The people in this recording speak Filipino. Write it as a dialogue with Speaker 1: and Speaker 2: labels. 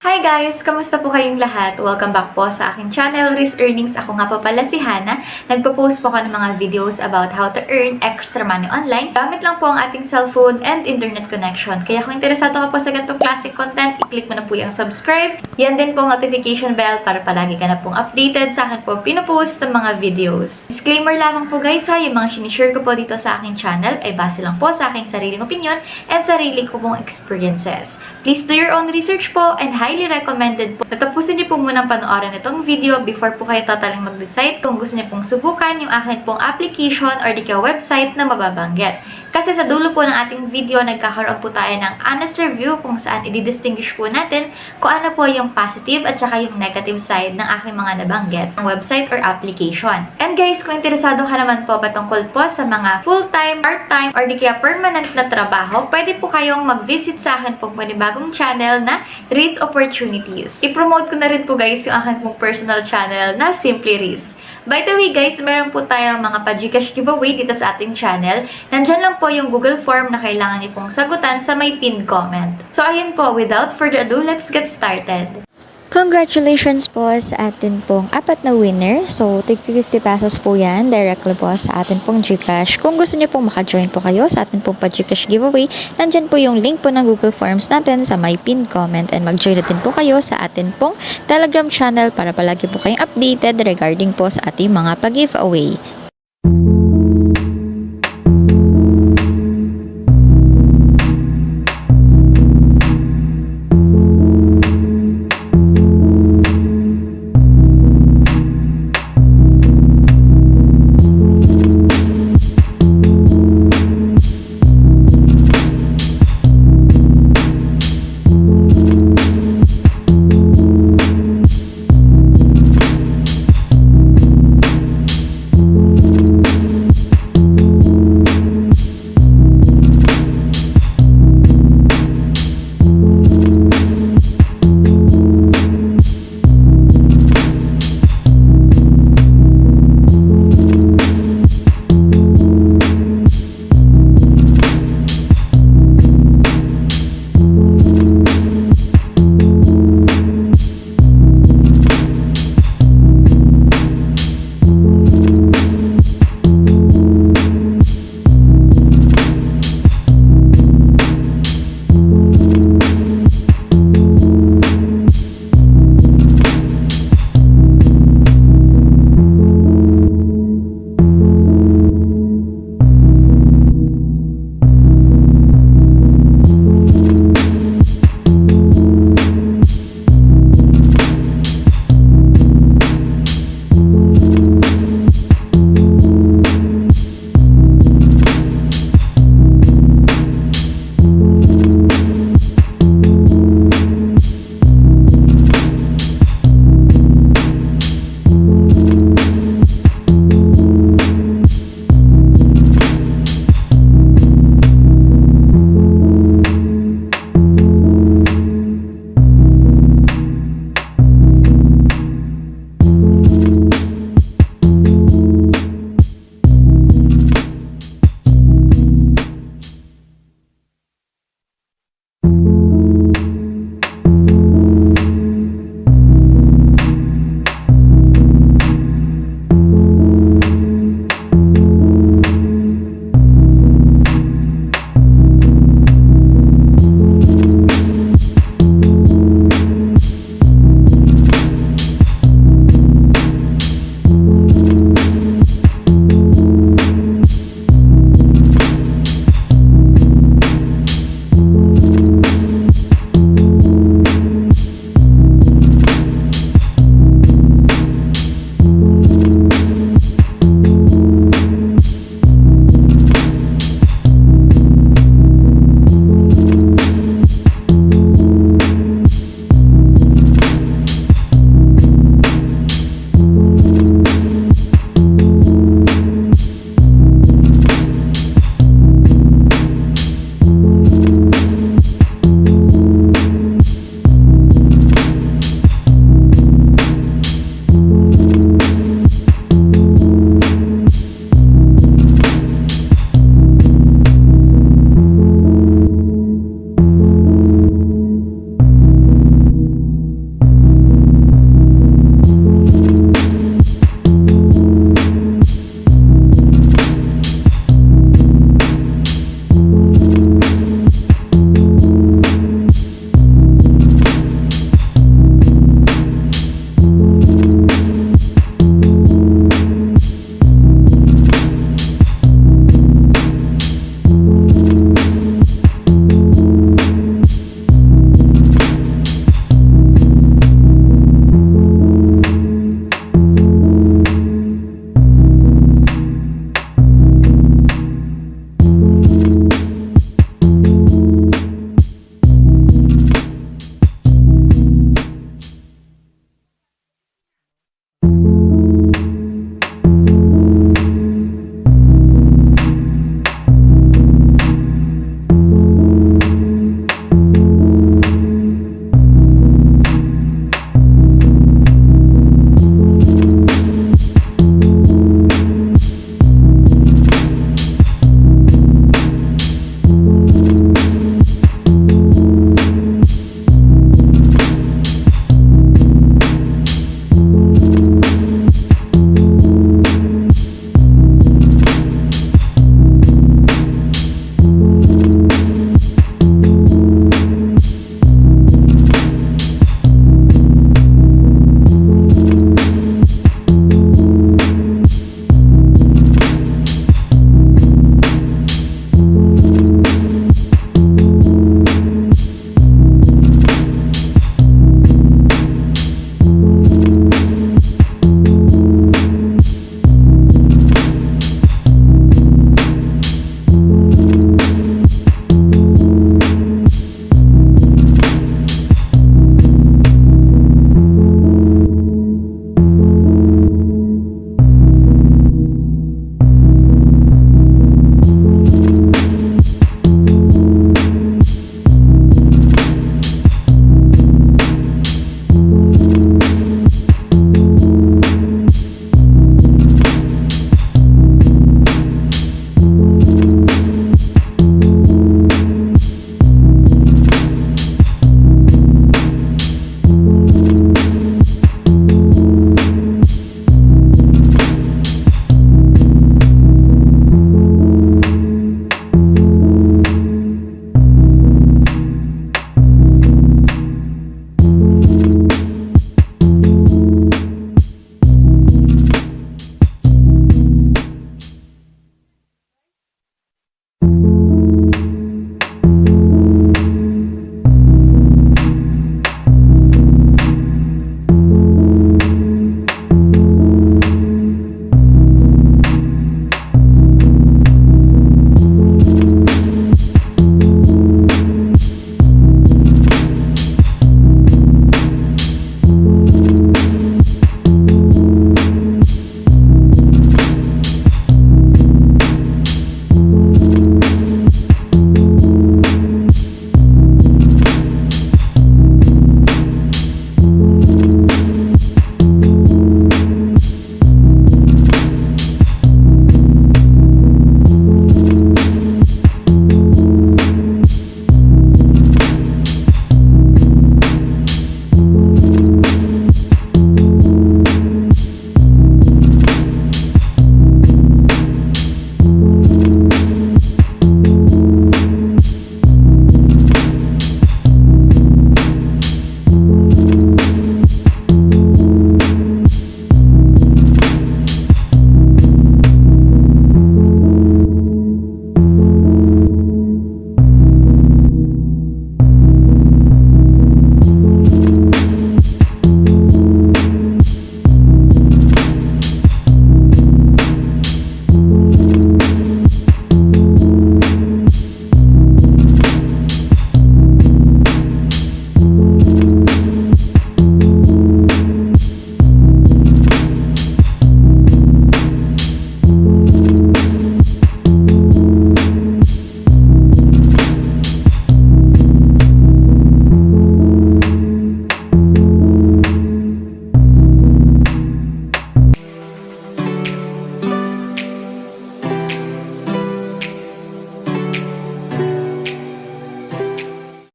Speaker 1: Hi guys! Kamusta po kayong lahat? Welcome back po sa aking channel, Riz Earnings. Ako nga po pala si Hana. Nagpo-post po ako ng mga videos about how to earn extra money online. Gamit lang po ang ating cellphone and internet connection. Kaya kung interesado ka po sa ganitong classic content, i-click mo na po yung subscribe. Yan din po ang notification bell para palagi ka na pong updated sa akin po pinopost ng mga videos. Disclaimer lamang po guys ha, yung mga sinishare ko po dito sa aking channel ay base lang po sa aking sariling opinion and sarili ko pong experiences. Please do your own research po and highly recommended po. Tatapusin niyo po munang panoorin itong video before po kayo totaling mag-decide kung gusto niyo pong subukan yung akin pong application or di kaya website na mababanggit. Kasi sa dulo po ng ating video, nagkakaroon po tayo ng honest review kung saan i-distinguish po natin kung ano po yung positive at saka yung negative side ng aking mga nabanggit ng website or application. And guys, kung interesado ka naman po patungkol po sa mga full-time, part-time, or di kaya permanent na trabaho, pwede po kayong mag-visit sa akin pong panibagong channel na Riz Opportunities. I-promote ko na rin po guys yung akin pong personal channel na Simply Riz. By the way guys, meron po tayong mga pa-Gcash giveaway dito sa ating channel. Nandyan lang po yung Google form na kailangan niyo pong sagutan sa may pinned comment. So ayun po, without further ado, let's get started.
Speaker 2: Congratulations po sa atin pong 4 na winner. So, tig 50 pesos po yan directly po sa atin pong Gcash. Kung gusto niyo pong maka-join po kayo sa atin pong pa-Gcash giveaway, nandyan po yung link po ng Google Forms natin sa my pinned comment and mag-join natin po kayo sa atin pong Telegram channel para palagi po kayong updated regarding po sa ating mga pag-giveaway.